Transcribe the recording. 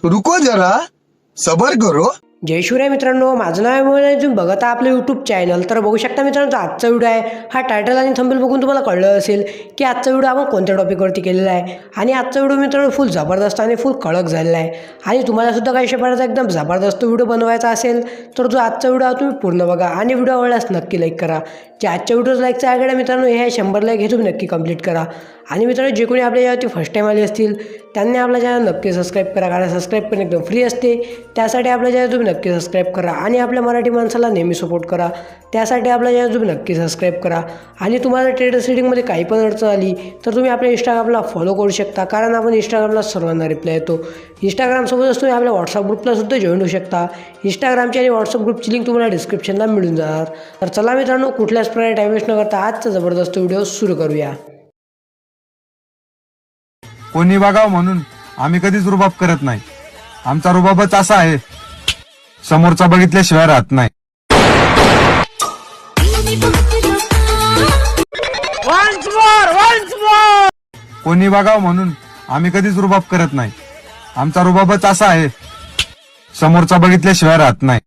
रुको जरा सबर करो। जय शिवराय मित्रांनो, माझं नाव आहे मोहन, तुम्ही बघता आपलं यूट्यूब चॅनल। तर बघू शकता मित्रांनो, आजचा व्हिडिओ आहे हा टायटल आणि थंबनेल बघून तुम्हाला कळलं असेल की आजचा व्हिडिओ आपण कोणत्या टॉपिकवरती केलेला आहे। आणि आजचा व्हिडिओ मित्रांनो फुल जबरदस्त आणि फुल कडक झालेला आहे। आणि तुम्हाला सुद्धा काही प्रकारचा एकदम जबरदस्त व्हिडिओ बनवायचा असेल तर जो आजचा व्हिडिओ तुम्ही पूर्ण बघा आणि व्हिडिओ आवडल्यास नक्की लाईक करा। जे आजच्या व्हिडिओज लाईकचा आकडा मित्रांनो हे 100 लाईक हे तुम्ही नक्की कंप्लीट करा। आणि मित्रांनो जे कोणी आपल्या यावरती फर्स्ट टाईम आले असतील त्यांनी आपल्या चॅनल नक्की सबस्क्राईब करा, कारण सबस्क्राईब करणं एकदम फ्री असते। त्यासाठी आपल्या चॅनल तुम्ही नक्की सबस्क्राईब करा आणि आपल्या मराठी माणसाला नेहमी सपोर्ट करा। त्यासाठी आपल्या चॅनल तुम्ही नक्की सबस्क्राईब करा। आणि तुम्हाला ट्रेडर सेटिंगमध्ये काही पण अडचण आली तर तुम्ही आपल्या इंस्टाग्रामला फॉलो करू शकता, कारण आपण इंस्टाग्रामला सर्वांना रिप्लाय येतो। इंस्टाग्रामसोबतच तुम्ही आपल्या व्हॉट्सअप ग्रुपला सुद्धा जॉईन होऊ शकता। इंस्टाग्रामची आणि व्हॉट्सअप ग्रुपची लिंक तुम्हाला डिस्क्रिप्शनला मिळून जाणार। तर चला मित्रांनो, कुठल्याच प्रकारे टाईम वेस्ट न करता आजचा जबरदस्त व्हिडिओ सुरू करूया। कोणी बघावं म्हणून आम्ही कधीच रुबाब करत नाही। आमचा रुबाबच असा आहे, समोरचा बघितल्याशिवाय राहत नाही। कोणी बघावं म्हणून आम्ही कधीच रुबाब करत नाही। आमचा रुबाबच असा आहे, समोरचा बघितल्याशिवाय राहत नाही।